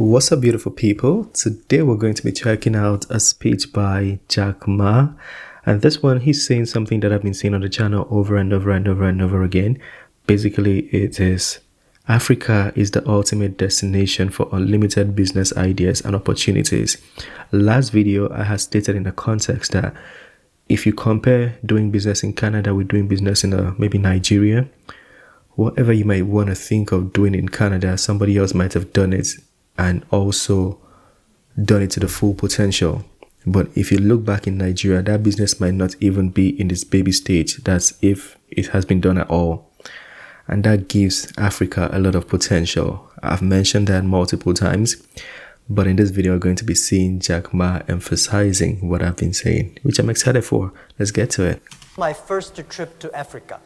What's up, beautiful people? Today we're going to be checking out a speech by Jack Ma. And this one, he's saying something that I've been saying on the channel over and over and over and over again. Basically, it is Africa is the ultimate destination for unlimited business ideas and opportunities. Last video, I had stated in the context that if you compare doing business in Canada with doing business in maybe Nigeria, whatever you might want to think of doing in Canada, somebody else might have done it and also done it to the full potential. But if you look back in Nigeria, that business might not even be in this baby stage. That's if it has been done at all. And that gives Africa a lot of potential. I've mentioned that multiple times. But in this video, we're going to be seeing Jack Ma emphasizing what I've been saying, which I'm excited for. Let's get to it. My first trip to Africa.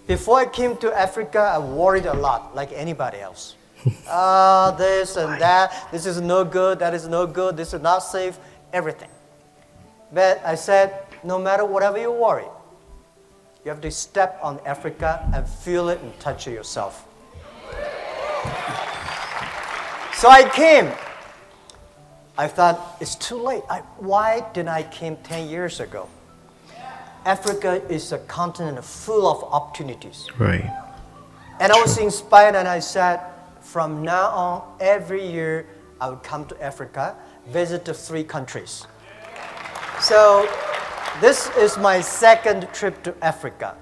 Before I came to Africa, I worried a lot, like anybody else. This and that, this is no good, that is no good, this is not safe, everything. But I said, no matter whatever you worry, you have to step on Africa and feel it and touch it yourself. So I came. I thought, it's too late. Why didn't I came 10 years ago? Africa is a continent full of opportunities. Right. And I was inspired and I said, from now on, every year, I would come to Africa, visit the 3 countries. So this is my second trip to Africa.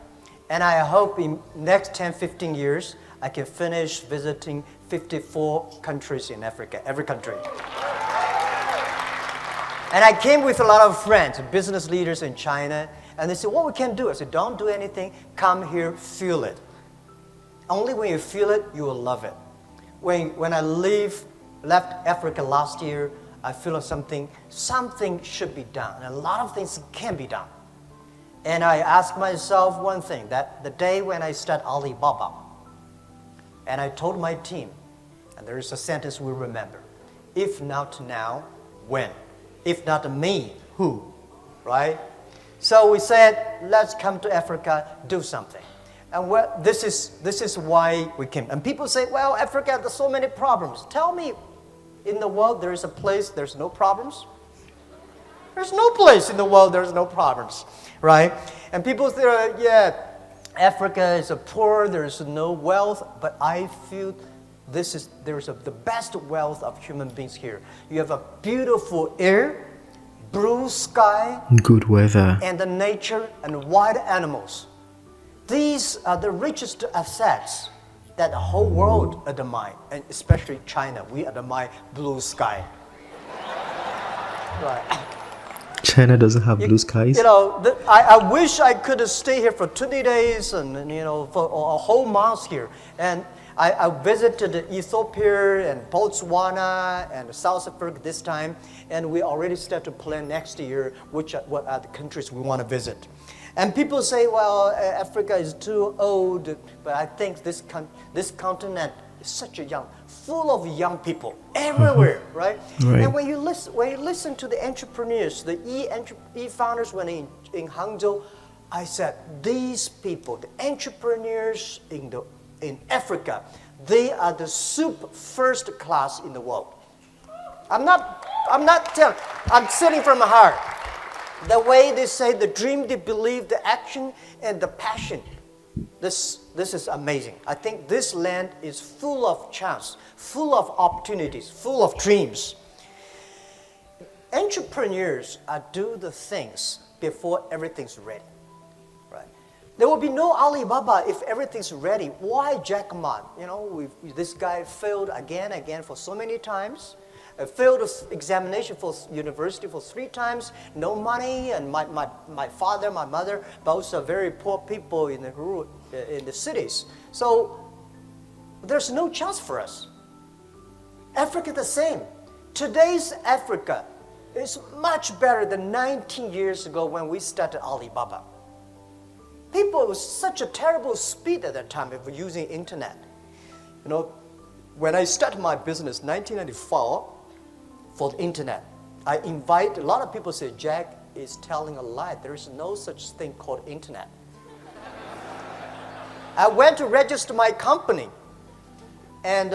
And I hope in next 10, 15 years, I can finish visiting 54 countries in Africa, every country. And I came with a lot of friends, business leaders in China, and they said, what we can do? I said, don't do anything, come here, feel it. Only when you feel it, you will love it. When I left Africa last year, I feel something should be done. And a lot of things can be done. And I asked myself one thing, that the day when I start Alibaba, and I told my team, and there is a sentence we remember, if not now, when? If not me, who? Right? So we said, let's come to Africa, do something. And this is why we came. And people say, well, Africa has so many problems. Tell me, in the world there is a place there's no problems? There's no place in the world there's no problems, right? And people say, yeah, Africa is poor, there's no wealth, but I feel there's the best wealth of human beings here. You have a beautiful air, blue sky, good weather, and the nature and wild animals. These are the richest assets that the whole world admire, and especially China. We admire blue sky. Right. China doesn't have blue skies. You know, I wish I could stay here for 20 days and for a whole month here. And I visited Ethiopia and Botswana and South Africa this time, and we already start to plan next year what are the countries we want to visit. And people say, well, Africa is too old, but I think this continent is such a young, full of young people everywhere, right? And when you listen to the entrepreneurs, the e-founders when in Hangzhou, I said, these people, the entrepreneurs in Africa, they are the first class in the world. I'm sitting from the heart. The way they say, the dream, the belief, the action, and the passion. This is amazing. I think this land is full of chance, full of opportunities, full of dreams. Entrepreneurs do the things before everything's ready. Right? There will be no Alibaba if everything's ready. Why Jack Ma? This guy failed again for so many times. I failed examination for university for 3 times, no money, and my father, my mother, both are very poor people in the cities. So there's no chance for us. Africa the same. Today's Africa is much better than 19 years ago when we started Alibaba. People, it was such a terrible speed at that time of using internet. When I started my business, 1994, for the internet, I invite a lot of people say, Jack is telling a lie. There is no such thing called internet. I went to register my company, and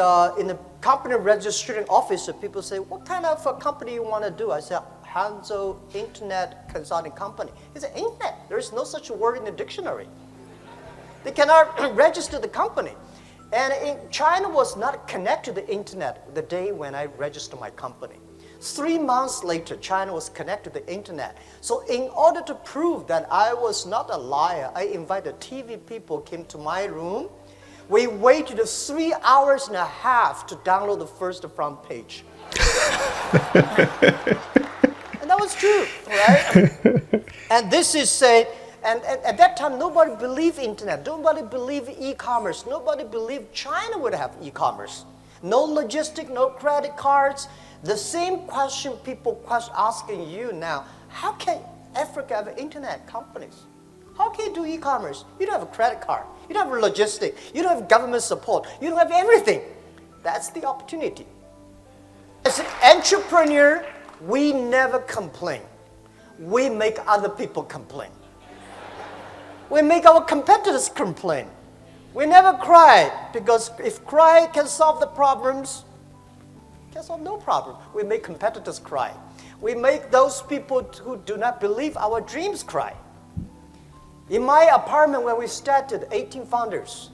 company registering officer, people say, what kind of a company you want to do? I said, Hanzhou Internet Consulting Company. He said, Internet? There is no such word in the dictionary. They cannot register the company. And China was not connected to the Internet the day when I registered my company. 3 months later, China was connected to the Internet. So in order to prove that I was not a liar, I invited TV people came to my room. We waited 3 hours and a half to download the first front page. And that was true, right? And this is said, and at that time, nobody believed internet. Nobody believed e-commerce. Nobody believed China would have e-commerce. No logistic, no credit cards. The same question people asking you now, how can Africa have internet companies? How can you do e-commerce? You don't have a credit card. You don't have a logistic. You don't have government support. You don't have everything. That's the opportunity. As an entrepreneur, we never complain. We make other people complain. We make our competitors complain. We never cry, because if cry can solve the problems, can solve no problem. We make competitors cry. We make those people who do not believe our dreams cry. In my apartment, when we started, 18 founders,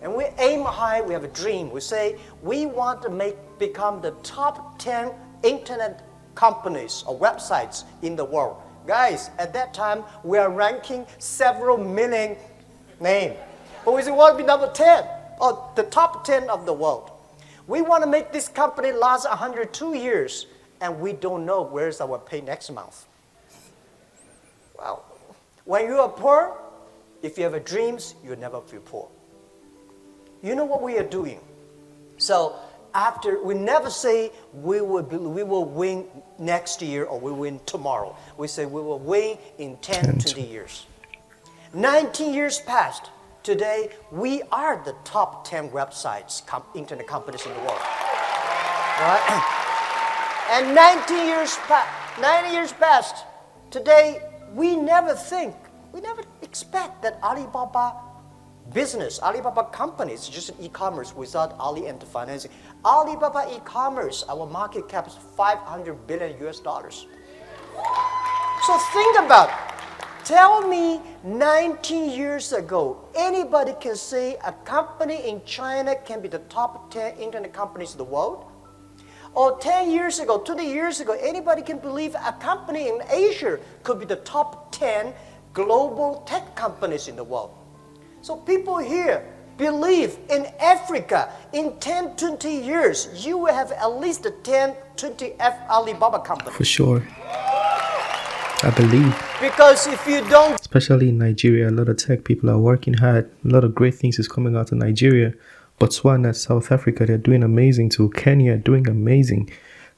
and we aim high, we have a dream. We say we want to become the top 10 internet companies or websites in the world. Guys, at that time, we are ranking several million names. But we say we want to be number 10, or the top 10 of the world. We want to make this company last 102 years, and we don't know where's our pay next month. Well, when you are poor, if you have dreams, you'll never feel poor. You know what we are doing? So we never say we will win next year or we win tomorrow. We say we will win in 10, 20 years. 19 years passed. Today, we are the top 10 websites, internet companies in the world. Right? And 19 years passed. Today, we never expect that Alibaba business, Alibaba company is just an e-commerce without Ali and the financing. Alibaba e-commerce, our market cap is $500 billion US. So think about it. Tell me 19 years ago, anybody can say a company in China can be the top 10 internet companies in the world? Or 10 years ago, 20 years ago, anybody can believe a company in Asia could be the top 10 global tech companies in the world? So people here believe in Africa, in 10, 20 years, you will have at least 10, 20 Alibaba companies. For sure. I believe. Because if you don't... Especially in Nigeria, a lot of tech people are working hard. A lot of great things is coming out of Nigeria. Botswana, South Africa, they're doing amazing too. Kenya, doing amazing.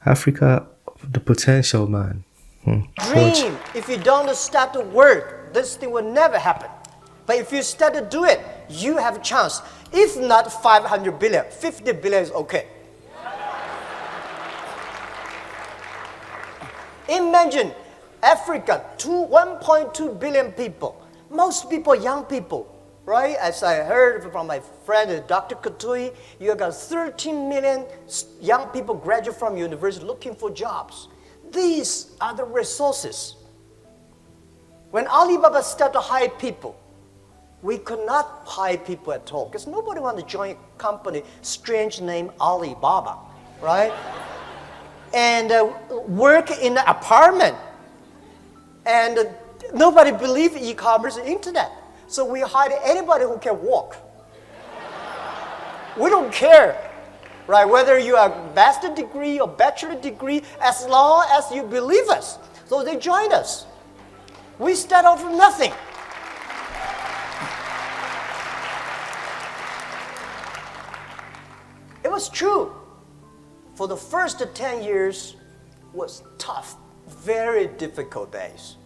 Africa, the potential, man. Dream. If you don't start to work, this thing will never happen. But if you start to do it, you have a chance. If not 500 billion, 50 billion is okay. Imagine Africa, 1.2 billion people. Most people, young people, right? As I heard from my friend, Dr. Katui, you got 13 million young people graduate from university looking for jobs. These are the resources. When Alibaba started to hire people, we could not hire people at all because nobody wanted to join a company, strange name Alibaba, right? And work in an apartment. And nobody believed e-commerce and internet. So we hired anybody who can walk. We don't care, right? Whether you have a master's degree or bachelor degree, as long as you believe us. So they joined us. We start off from nothing. It was true. For the first 10 years was tough, very difficult days.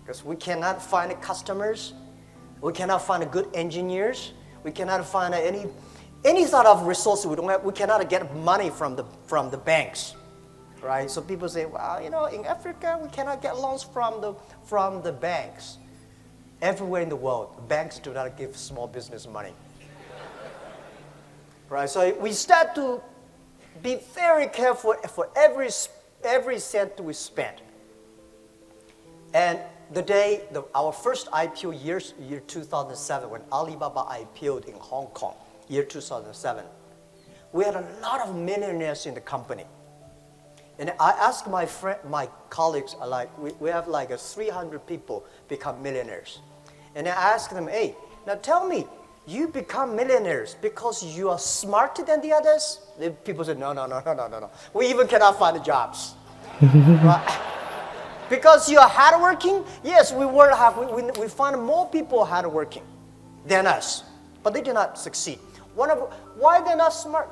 Because we cannot find customers, we cannot find good engineers, we cannot find any sort of resources. We cannot get money from the banks, right? So people say, well, you know, in Africa we cannot get loans from the banks. Everywhere in the world, banks do not give small business money. right? So we start to be very careful for every cent we spend. And our first IPO year 2007, when Alibaba IPO'd in Hong Kong, year 2007, we had a lot of millionaires in the company. And I asked my colleagues, we have like 300 people become millionaires. And I asked them, hey, now tell me, you become millionaires because you are smarter than the others? The people said, no. We even cannot find jobs. Right? Because you are hardworking? Yes, we work hard. We find more people hardworking than us. But they did not succeed. Why they're not smart?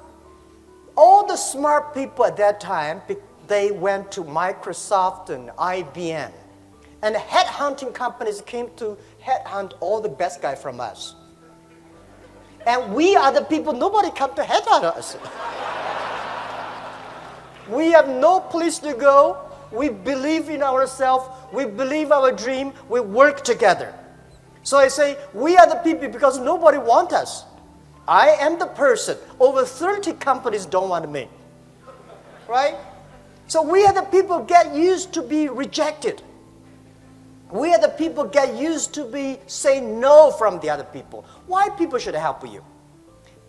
All the smart people at that time, they went to Microsoft and IBM. And headhunting companies came to headhunt all the best guys from us. And we are the people, nobody come to headhunt us. We have no place to go. We believe in ourselves. We believe our dream. We work together. So I say, we are the people because nobody wants us. I am the person. Over 30 companies don't want me. Right? So we are the people get used to be rejected. We are the people get used to be say no from the other people. Why people should help you?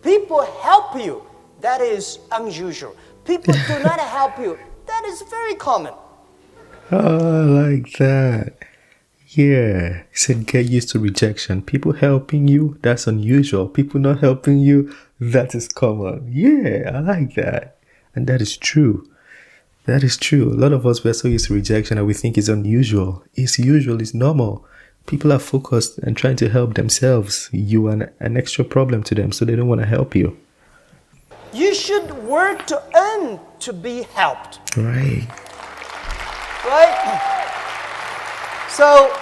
People help you. That is unusual. People do not help you. That is very common. Oh, I like that. Yeah. He said get used to rejection. People helping you, that's unusual. People not helping you, that is common. Yeah, I like that. And that is true. That is true. A lot of us, we're so used to rejection and we think it's unusual. It's usual, it's normal. People are focused and trying to help themselves. You are an extra problem to them, so they don't want to help you. You should work to earn to be helped. Right. Right? So,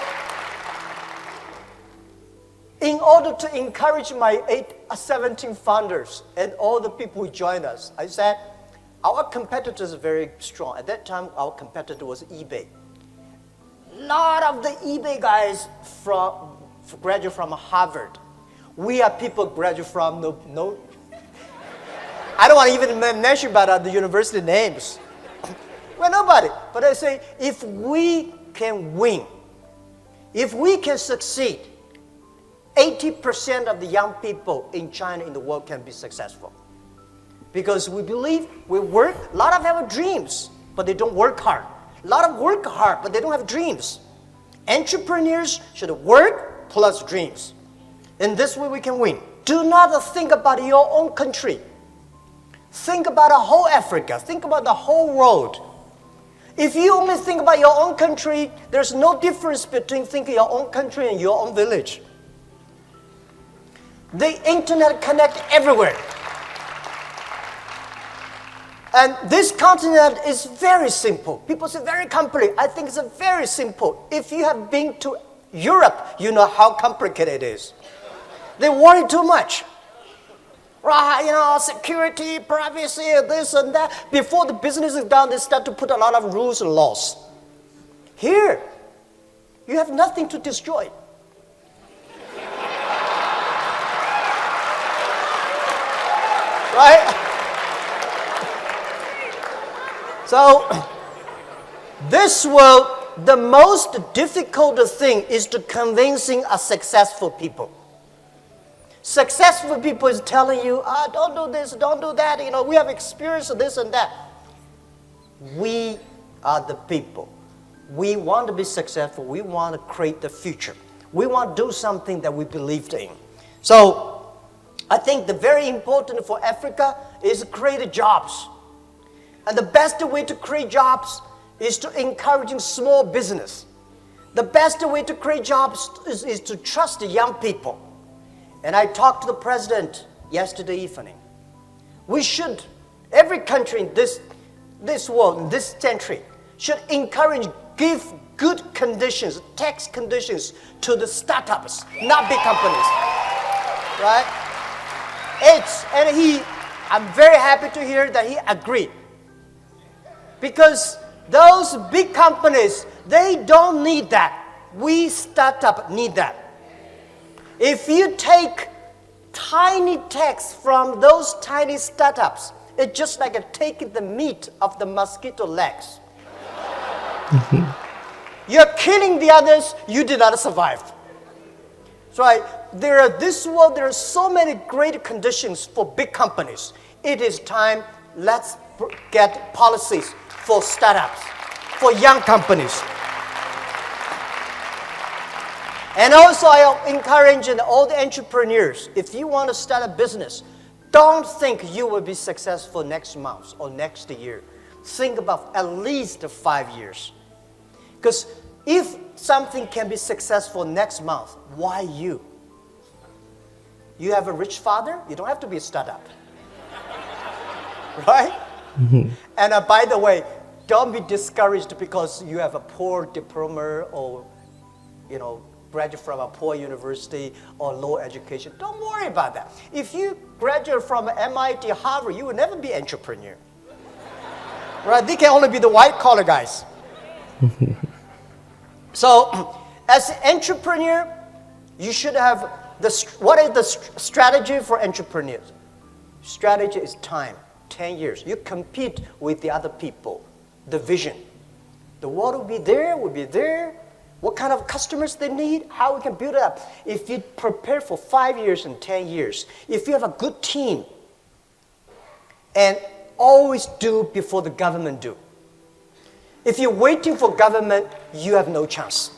in order to encourage my 17 founders and all the people who joined us, I said, our competitors are very strong. At that time, our competitor was eBay. A lot of the eBay guys graduate from Harvard. We are people graduate from no. I don't want to even mention about the university names. Well, nobody. But I say, if we can win, if we can succeed, 80% of the young people in China, in the world, can be successful. Because we believe we work, a lot of them have dreams, but they don't work hard. A lot of work hard, but they don't have dreams. Entrepreneurs should work plus dreams. In this way we can win. Do not think about your own country. Think about the whole Africa. Think about the whole world. If you only think about your own country, there's no difference between thinking your own country and your own village. The internet connects everywhere. And this continent is very simple. People say very complicated. I think it's very simple. If you have been to Europe, you know how complicated it is. They worry too much. Right, security, privacy, this and that. Before the business is done, they start to put a lot of rules and laws. Here, you have nothing to destroy. Right? So, this world, the most difficult thing is to convincing a successful people. Successful people is telling you, don't do this, don't do that. We have experience of this and that. We are the people. We want to be successful. We want to create the future. We want to do something that we believed in. So, I think the very important for Africa is to create jobs. And the best way to create jobs is to encourage small business. The best way to create jobs is to trust the young people. And I talked to the president yesterday evening. We should, every country in this world, in this century, should encourage, give good conditions, tax conditions to the startups, not big companies. Right? I'm very happy to hear that he agreed. Because those big companies, they don't need that. We startup need that. If you take tiny tax from those tiny startups. It's just like taking the meat of the mosquito legs. You're killing the others, you did not survive. So there are so many great conditions for big companies. It is time, let's get policies for startups, for young companies. And also I encourage all the entrepreneurs, if you want to start a business, don't think you will be successful next month or next year. Think about at least 5 years. Because if something can be successful next month, why you? You have a rich father, you don't have to be a startup. Right? And by the way, don't be discouraged because you have a poor diploma or, graduate from a poor university or low education. Don't worry about that. If you graduate from MIT, Harvard, you will never be an entrepreneur. Right? They can only be the white collar guys. So, as an entrepreneur, you should have what is the strategy for entrepreneurs? Strategy is time, 10 years. You compete with the other people, the vision. The world will be there. What kind of customers they need, how we can build it up. If you prepare for 5 years and 10 years, if you have a good team, and always do before the government do. If you're waiting for government, you have no chance.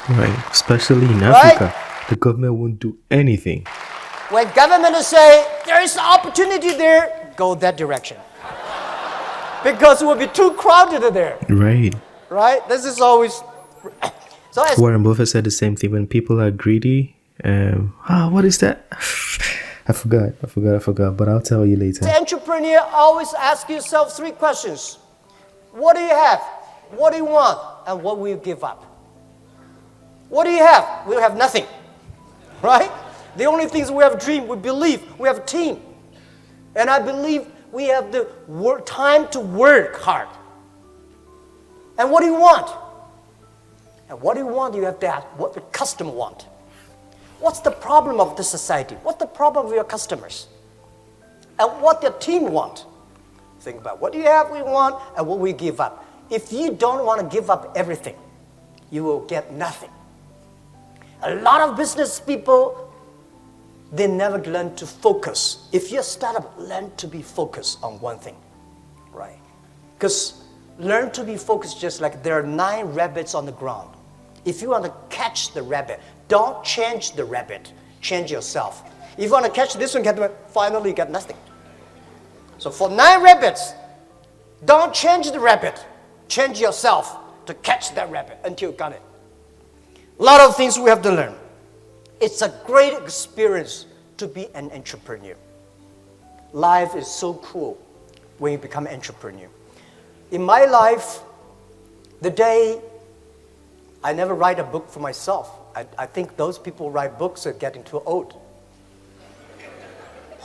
Right, especially in Africa, the government won't do anything. When government say, there is opportunity there, go that direction. Because it will be too crowded there. Right. Right? This is always... So Warren Buffett said the same thing. When people are greedy, what is that? I forgot, but I'll tell you later. The entrepreneur, always ask yourself 3 questions. What do you have? What do you want? And what will you give up? What do you have? We have nothing. Right? The only things we have dream, we believe, we have a team. And I believe we have the time to work hard. And what do you want? And what do you want? You have to ask what the customer want. What's the problem of the society? What's the problem of your customers? And what your team want? Think about what do you have, we want, and what we give up. If you don't want to give up everything, you will get nothing. A lot of business people, they never learn to focus. If you're a startup, learn to be focused on one thing, right? Because learn to be focused just like there are 9 rabbits on the ground. If you want to catch the rabbit, don't change the rabbit, change yourself. If you want to catch this one, finally you get nothing. So for 9 rabbits, don't change the rabbit, change yourself to catch that rabbit until you got it. A lot of things we have to learn. It's a great experience to be an entrepreneur. Life is so cool when you become an entrepreneur. In my life, the day I never write a book for myself. I think those people who write books are getting too old.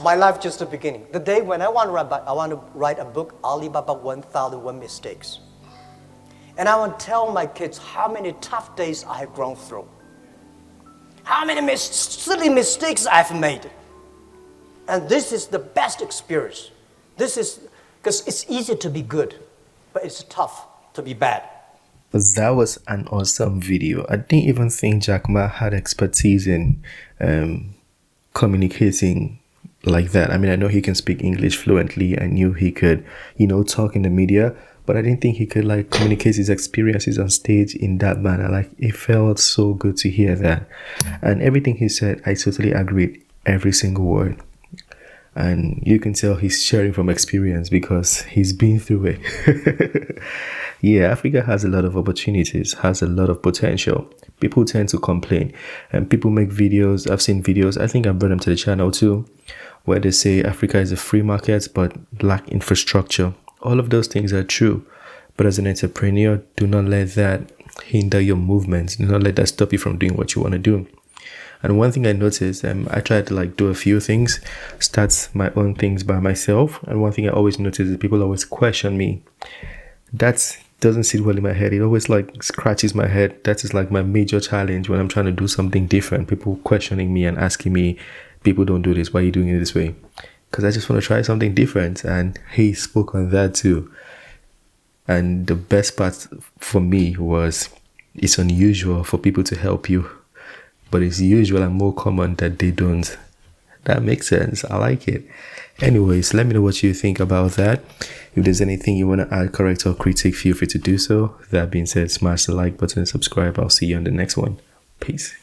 My life just the beginning. The day when I want to write a book, Alibaba 1001 Mistakes. And I want to tell my kids how many tough days I have gone through. How many silly mistakes I've made. And this is the best experience. This is, because it's easy to be good, but it's tough to be bad. That was an awesome video. I didn't even think Jack Ma had expertise in communicating like that. I mean, I know he can speak English fluently. I knew he could, talk in the media, but I didn't think he could communicate his experiences on stage in that manner. It felt so good to hear that. And everything he said, I totally agreed, every single word. And you can tell he's sharing from experience because he's been through it. Yeah, Africa has a lot of opportunities, has a lot of potential. People tend to complain and people make videos. I've seen videos, I think I brought them to the channel too, where they say Africa is a free market but lack infrastructure. All of those things are true. But as an entrepreneur, do not let that hinder your movement. Do not let that stop you from doing what you want to do. And one thing I noticed, I try to do a few things, start my own things by myself. And one thing I always notice is people always question me. That doesn't sit well in my head. It always scratches my head. That is my major challenge when I'm trying to do something different. People questioning me and asking me people don't do this. Why are you doing it this way? Because I just want to try something different. And he spoke on that too. And the best part for me was it's unusual for people to help you, but it's usual and more common that they don't. That makes sense. I like it. Anyways, let me know what you think about that. If there's anything you want to add, correct, or critique, feel free to do so. That being said, smash the like button and subscribe. I'll see you on the next one. Peace.